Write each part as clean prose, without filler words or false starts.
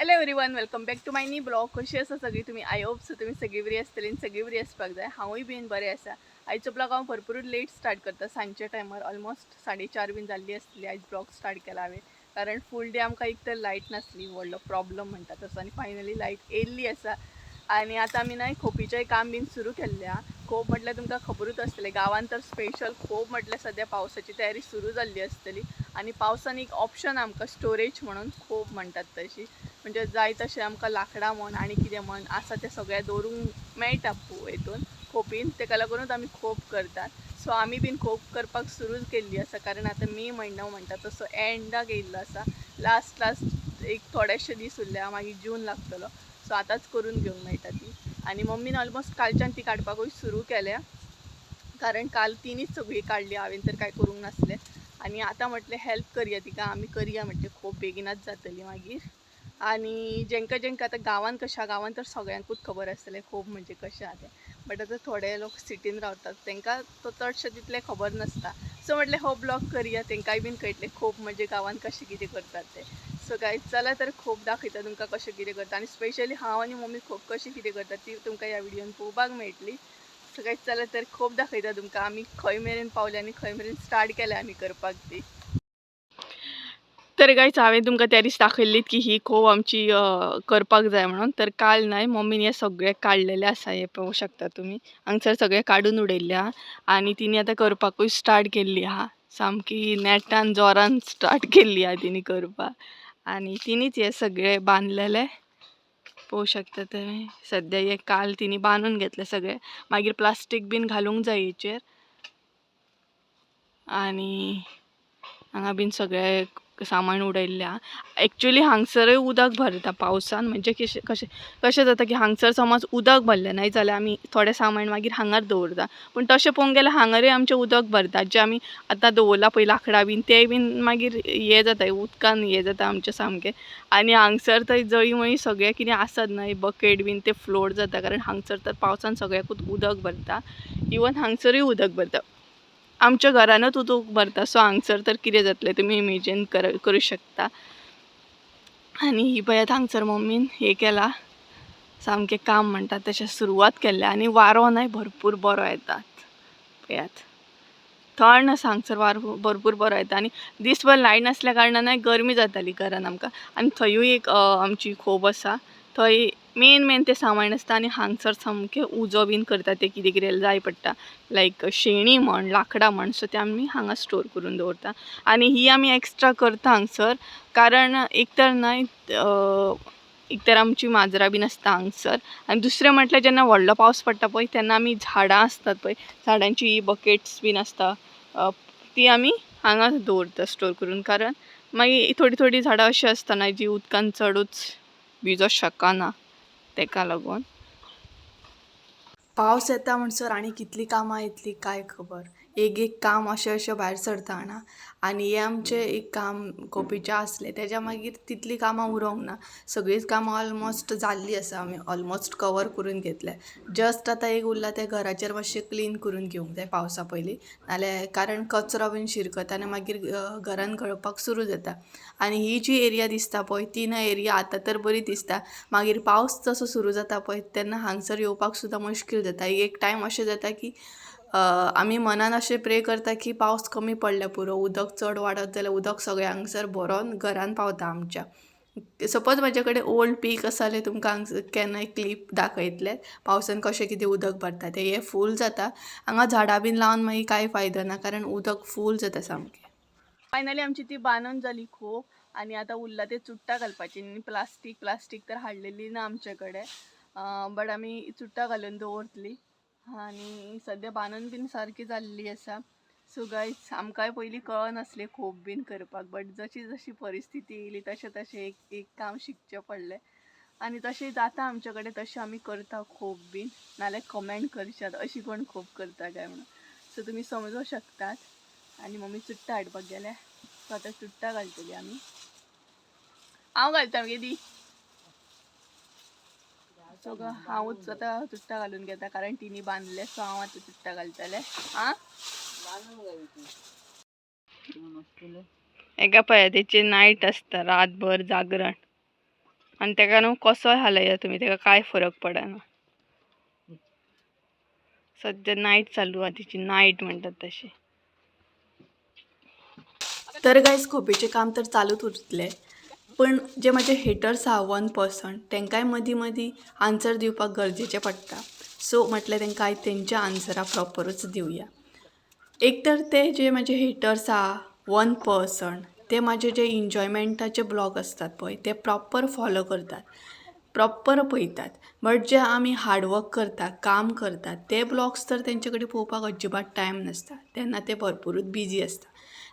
Hello everyone, welcome back to my new blog. कशी आसा सगळी तुम्ही? आय होप सो तुम्ही सगळी बरी आसतली आनी सगळी बरी आसपाक जाय. हांवूय बीन बरें आसा. आयचो ब्लॉग हांव भरपूर लेट स्टार्ट करता, सांजच्या टायमार ऑलमोस्ट 4:30 बीन जाल्ली आसतली. आयज ब्लॉग स्टार्ट केला हांवें कारण फूल डे आमकां एक तर लायट नासली, व्हडलो प्रॉब्लम म्हणटा तसो, आनी फायनली लायट येयल्ली आसा. आणि आता आमी न्हय खोपीचें काम बीन सुरू केल्लें आहा. खोप म्हटल्यार तुमकां खबरूच आसतलें, गांवांत तर स्पेशल खोप म्हटल्यार सद्या पावसाची तयारी सुरू जाल्ली आसतली. आनी पावसान एक ऑप्शन आमकां स्टोरेज म्हणून खोप म्हणटात तशी, म्हणजे जाय तशें आमकां लाकडां म्हण आनी कितें म्हण आसा तें सगळें दवरूंक मेळटा हितून खोपीन. तेका लागूनच आमी खोप करतात. सो आमी बीन खोप करपाक सुरू केल्ली आसा कारण आतां मे म्हयनो म्हणटा तसो एंडाक येयल्लो आसा. लास्ट एक थोडेशे दीस उरल्या, मागीर जून लागतलो. सो आतांच करून घेवंक मेळटा ती. आनी मम्मीन ऑलमोस्ट कालच्यान ती काडपाकूय सुरू केल्या कारण काल तिनीच सगळी काडली, हांवें तर कांय करूंक नासलें. आनी आतां म्हटलें हेल्प करया तिका, आमी करया म्हणजे खूब बेगीनाच जातली मागीर. आनी जेंका आतां गांवांत कशें, गांवांत तर सगळ्यांकूच खबर आसतलें खूब म्हणजे कशें आहा तें. बट आतां थोडे लोक सिटीन रावतात, तांकां तो चडशें तितलें खबर नासता. सो म्हटलें हो ब्लॉग करया, तांकांय बीन कळटलें खूब म्हणजे गांवांत कशें कितें करतात तें. सो गायज चला तर खूब दाखयता तुमकां कशें कितें करता. आनी स्पेशली हांव आनी मम्मी खूब कशी कितें करता ती तुमकां ह्या व्हिडियोन पळोवपाक मेळटली. सो गायज चला तर खूब दाखयता तुमकां आमी खंय मेरेन पावले आनी खंय मेरेन स्टार्ट केल्या आमी करपाक ती. तर गायज हांवें तुमकां त्या दीस दाखयल्लीत की ही खोप आमची करपाक जाय म्हणून. तर काल न्हय मम्मीन हे सगळे काडलेले आसा, हे पळोवंक शकता तुमी. हांगसर सगळे काडून उडयल्ले आहा आनी तिणी आतां करपाकूय स्टार्ट केल्ली आहा. सामकी नेटान जोरान स्टार्ट केल्ली आहा तिणी करपाक. आनी तिणीच हे सगळे बांदलेले पळोवंक शकता तुमी. सद्या हे काल तिणी बांदून घेतले सगळे, मागीर प्लास्टीक बीन घालूंक जाय हेचेर. आनी हांगा बीन सगळे सामान उडयल्लें आहा. एक्चुअली हांगसरूय उदक भरता पावसान, म्हणजे कशें जाता की हांगसर समज उदक भरलें न्हय जाल्यार आमी थोडें सामान मागीर हांगार दवरता. पूण तशें पळोवंक गेल्यार हांगारूय आमचें उदक भरता, जें आमी आतां दवरलां पळय लाकडां बीन, तें बीन मागीर हें जाता, उदकान हें जाता आमचें सामकें. आनी हांगसर थंय जळी सगळें कितें आसत न्हय, बकेट बीन तें फ्लोट जाता कारण हांगसर तर पावसान सगळ्याकूच उदक भरता. इवन हांगसरूय उदक भरता, आमच्या घरानूच उदक भरता. सो हांगसर तर कितें जातलें तुमी इमेजीन करूं शकता. आनी ही पळयात हांगसर मम्मीन हें केलां, सामकें काम म्हणटा तशें सुरवात केल्ल्या. आनी वारो न्हय भरपूर बरो येतात पळयात, थंड आसा हांगसर, वारो भरपूर बरो येता. आनी दिसभर लायट नासल्या कारणान गरमी जाताली घरान आमकां. आनी थंयूय एक आमची खोप आसा, थंय मेन तें सामान आसता. आनी हांगसर सामकें उजो बीन करता, तें कितें कितें जाय पडटा लायक शेणी म्हण लाकडां म्हण, सो ते आमी हांगा स्टोर करून दवरता. आनी ही आमी एक्स्ट्रा करता हांगसर कारण एक तर न्हय एक तर आमची माजरां बीन आसता हांगसर. आनी दुसरें म्हटल्यार जेन्ना व्हडलो पावस पडटा पळय तेन्ना आमी झाडां आसतात पळय, झाडांची बकेट्स बीन आसता, ती आमी हांगा दवरता स्टोर करून. कारण मागीर थोडीं झाडां अशीं आसतना जी उदकान चडूच भिजोंक शकना, तेका लागून. पावस येता म्हणसर आनी कितलीं कामां येतलीं काय खबर. एक काम अशें भायर सरता हांगा. आनी हें आमचें एक काम खोपीचें आसलें, तेज्या मागीर तितलीं कामां उरोंक ना. सगळींच कामां ऑलमोस्ट जाल्लीं आसा, आमी ऑलमोस्ट कवर करून घेतल्या. जस्ट आतां एक उरलां, तें घराचेर मातशें क्लीन करून घेवंक जाय पावसा पयलीं, नाल्यार कारण कचरो बीन शिरकता आनी मागीर घरान गळपाक सुरू जाता. आनी ही जी एरिया दिसता पळय ती न्हय एरिया आतां तर बरी दिसता, मागीर पावस जसो सुरू जाता पळय तेन्ना हांगसर येवपाक सुद्दां मुश्कील जाता. एक टायम अशें जाता की आमी मनान अशें प्रे करता की पावस कमी पडल्यार पुरो, उदक चड वाडत जाल्यार उदक सगळें हांगसर भरोन घरान पावता आमच्या. सपोज म्हाजे कडेन ओल्ड पीक आसा जाल्यार तुमकां हांगसर केन्नाय क्लीप दाखयतले पावसान कशें कितें उदक भरता तें. हें फूल जाता हांगा, झाडां बीन लावन मागीर कांय फायदो ना कारण उदक फूल जाता सामकें. फायनली आमची ती बांदून जाली खूब. आनी आतां उरला ते चुट्टां घालपाची. प्लास्टीक तर हाडलेली ना आमचे कडेन, बट आमी चुट्टां घालून दवरतली. आनी सद्या बांदून बीन सारकी जाल्ली आसा. सो गायज आमकांय पयलीं कळनासलें खोप बीन करपाक, बट जशी परिस्थिती येयली तशें एक काम शिकचें पडलें. आनी तशें जाता आमचे कडेन, तशें आमी करता खोप बीन. नाल्यार कमेंट करशात अशी कोण खोप करता काय म्हणून. सो तुमी समजूं शकतात. आनी मम्मी चुट्टां हाडपाक गेल्या, सो आतां चुट्टां घालतली आमी. हांव घालता मगे दी. सो हांवूच आतां चुट्टां घालून घेता कारण तिणी बांदले. सो हांव आतां चुट्टां घालतलें. एका पळया तेची नायट आसता, रातभर जागरण. आणि तेका न्हू कसोय हालया तुम्ही तेका काय फरक पडना. सध्या नाईट चालू आहे तिची, नाईट म्हणतात तशी. तर गाईज खोपेचे काम तर चालूच उरतले, पण जे माझे हेटर्स आहा 1% तेंकाय मदीं मदीं आन्सर दिवपाक गरजेचें पडटा. सो म्हटलें तेंकां आयज तेंच्या आन्सरा प्रॉपरूच दिवया. एक तर ते जे माझे हेटर्स आहा 1% ते माझे जे एन्जॉयमेंटाचे ब्लॉग असतात पळय ते प्रॉपर फॉलो करतात, प्रॉपर पळयतात. बट जे आमी हार्डवर्क करता, काम करतात ते ब्लॉग्स तर तेंचे कडेन पळोवपाक अजिबात टायम नासता, तेन्ना ते भरपूरूच बिजी असता.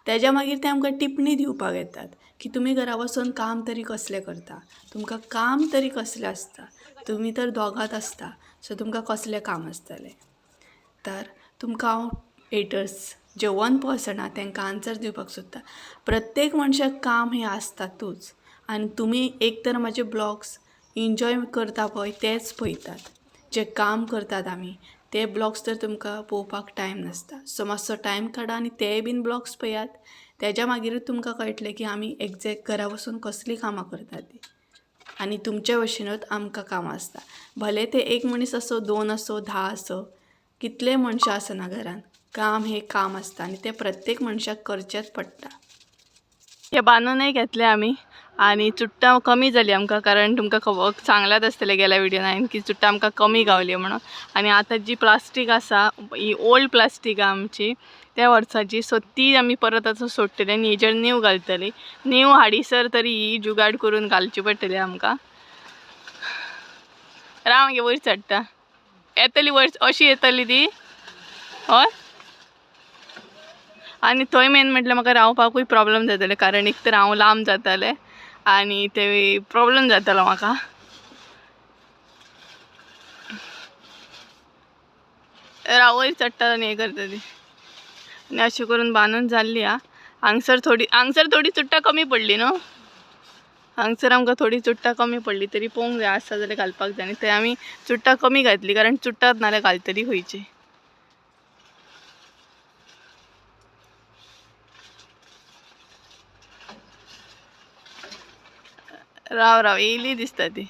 तेज्या मागीर ते आमकां टिप्पणी दिवपाक येतात की तुमी घरा बसून काम तरी कसलें करता, तुमकां काम तरी कसलें आसता, तुमी तर दोगांच आसता सो तुमकां कसलें काम आसतलें. तर तुमकां हांव हेटर्स जे 1% आहा तेंकां आन्सर दिवपाक सोदता. प्रत्येक मनशाक काम हें आसतातूच आनी तुमी एक तर म्हाजे ब्लॉग्स एन्जॉय करता पळय तेच पळयतात. जे काम करतात आमी ते ब्लॉग्स तर तुमकां पळोवपाक टायम नासता. सो मातसो टायम काडा आनी तेय बीन ब्लॉग्स पळयात. तेज्या मागीरूच तुमकां कळटलें की आमी एग्जॅक्ट घरा बसून कसलीं कामां करतात तीं. आनी तुमच्या भशेनूच आमकां कामां आसता. भले ते एक मनीस असो, 2 असो, 10 असो, कितले मनशां आसना घरान, काम हें काम आसता आनी तें प्रत्येक मनशाक करचेंच पडटा. हे बांदूनय घेतले आमी आनी चुट्टां कमी जाली आमकां, कारण तुमकां खबर सांगलात आसतलें गेल्या विडियोन हांवें की चुट्टां आमकां कमी गावली म्हणून. आनी आतां जी प्लास्टीक आसा ही ओल्ड प्लास्टीक आमची त्या वर्साची, सो ती आमी परत आतां सोडटली आनी हेजेर नीव घालतली. नीव हाडीसर तरी ही जुगाड करून घालची पडटली आमकां. राव मागीर वयर चडटा येतली वयर, अशी येतली ती हय. आनी थंय मेन म्हटल्यार म्हाका रावपाकूय प्रॉब्लम जाताले, कारण एक तर हांव लांब जातालें आनी ते प्रॉब्लम जातालो म्हाका. राव वयर चडटा आनी हें करता ती आनी अशें करून बांदून जाल्ली हा. हांगसर थोडी चुट्टां कमी पडली न्हू, हांगसर आमकां थोडी चुट्टां कमी पडली, तरी पळोवंक जाय आसा जाल्यार घालपाक जाय. आनी थंय आमी चुट्टां कमी घातली, कारण चुट्टांच नाल्यार घालतली खंयची. राव येयली दिसता ती.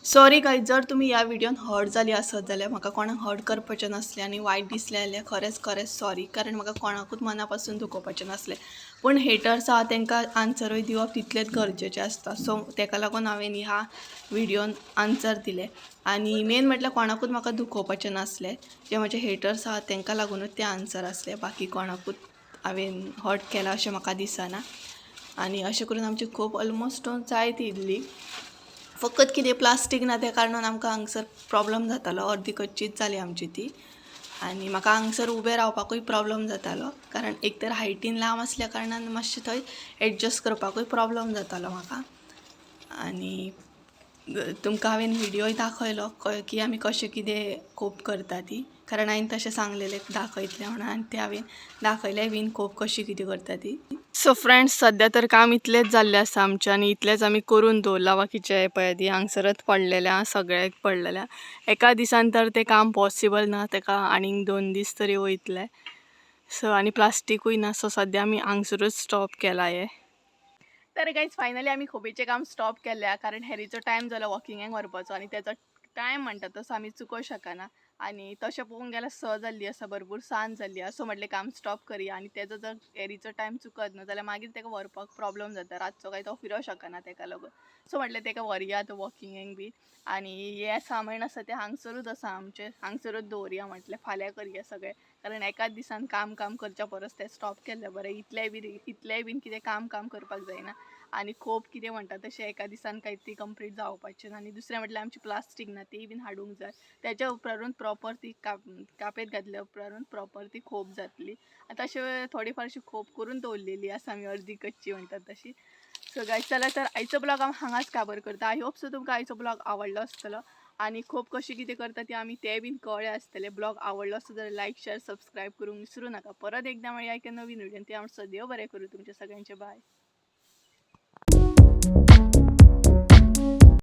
सॉरी गायज, जर तुम्ही ह्या विडियोन हर्ट जाली आसत जाल्यार म्हाका कोणाक हर्ट करपाचें नासलें आनी वायट दिसलें जाल्यार खरेंच सॉरी, कारण म्हाका कोणाकूच मना पासून दुखोवपाचें नासलें. पूण हेटर्स आहा तेंकां आन्सरूय दिवप तितलेंच गरजेचें आसता. सो तेका लागून हांवें ह्या विडियोन आन्सर दिलें. आनी मेन म्हटल्यार कोणाकूच म्हाका दुखोवपाचें नासलें. जे म्हजे हेटर्स आहा तेंकां लागूनच तें आन्सर आसलें, बाकी कोणाकूच हांवें हर्ट केलां अशें म्हाका दिसना. आनी अशें करून आमची खूब ऑलमोस्ट जायत येयल्ली. फकत कितें प्लास्टीक ना त्या कारणान आमकां हांगसर प्रॉब्लम जातालो, अर्दी कच्चीच जाली आमची ती. आनी म्हाका हांगसर उबें रावपाकूय प्रॉब्लम जातालो, कारण एक तर हायटीन लांब आसल्या कारणान मातशें थंय एडजस्ट करपाकूय प्रॉब्लम जातालो म्हाका. आनी तुमकां हांवें व्हिडियोय दाखयलो की आमी कशें कितें कोप करता ती, कारण हांवें तशें सांगलेलें दाखयतलें म्हणून आनी तें हांवें दाखयलें बीन कोप कशी कितें करता ती. सो फ्रेंड्स, सध्या तर काम इतलेंच जाल्लें आसा आमचें आनी इतलेंच आमी करून दवरलां. बाकीचें पळय ती हांगसरच पडलेलें आहा, सगळ्याक पडलेलें. एका दिसान तर तें काम पॉसिबल ना, तेका आनीक 2 दीस तरी वयतले. सो आनी प्लास्टिकूय ना, सो सध्या आमी हांगसरूच स्टॉप केला हें. तर गायज फायनली आमी खोबेचें काम स्टॉप केल्या, कारण हेरीचो टायम जालो वॉकिंगाक व्हरपाचो आनी तेचो टायम म्हणटा तसो आमी चुकोवंक शकना. आनी तशें पळोवंक गेल्यार 6 जाल्ली आसा, भरपूर सांज जाल्ली आसा. सो म्हटलें काम स्टॉप करया आनी तेजो जर हेरीचो टायम चुकत न्हू जाल्यार मागीर तेका व्हरपाक प्रॉब्लम जाता, रातचो काय तो फिरोंक शकना तेका लागून. सो म्हटलें तेका व्हरया तो वॉकिंगाक बी. आनी हें सामान आसा तें हांगसरूच आसा आमचें, हांगसरूच दवरया म्हटलें, फाल्यां करया सगळें. कारण एकाच दिसान काम करच्या परस तें स्टॉप केल्लें बरें. इतलेंय बीन कितें काम करपाक जायना. आनी खूब कितें म्हणटा तशें एका दिसान कांय ती कंप्लीट जावपाचें ना. आनी दुसरें म्हटल्यार आमची प्लास्टीक ना ती बीन हाडूंक जाय. तेच्या उपरांत प्रॉपर ती कापेत घातल्या उपरांत प्रॉपर ती खोप जातली. तशें थोडी फारशी खोप करून दवरलेली आसा आमी, अर्दी कच्ची म्हणटात तशी. सो गायज, चला तर आयचो ब्लॉग हांव हांगाच काबर करता. आय होप सो तुमकां आयचो ब्लॉग आवडलो आसतलो आनी खोप कशी कितें करता ती आमी तें बीन कळ्ळें आसतलें. ब्लॉग आवडलो आसत जाल्यार लायक, शेअर, सबस्क्रायब करूंक विसरूं नाका. परत एकदां मेळया एका नवीन व्हिडियोन. ते हांव सदैव बरें करूं तुमचे सगळ्यांचे. बाय.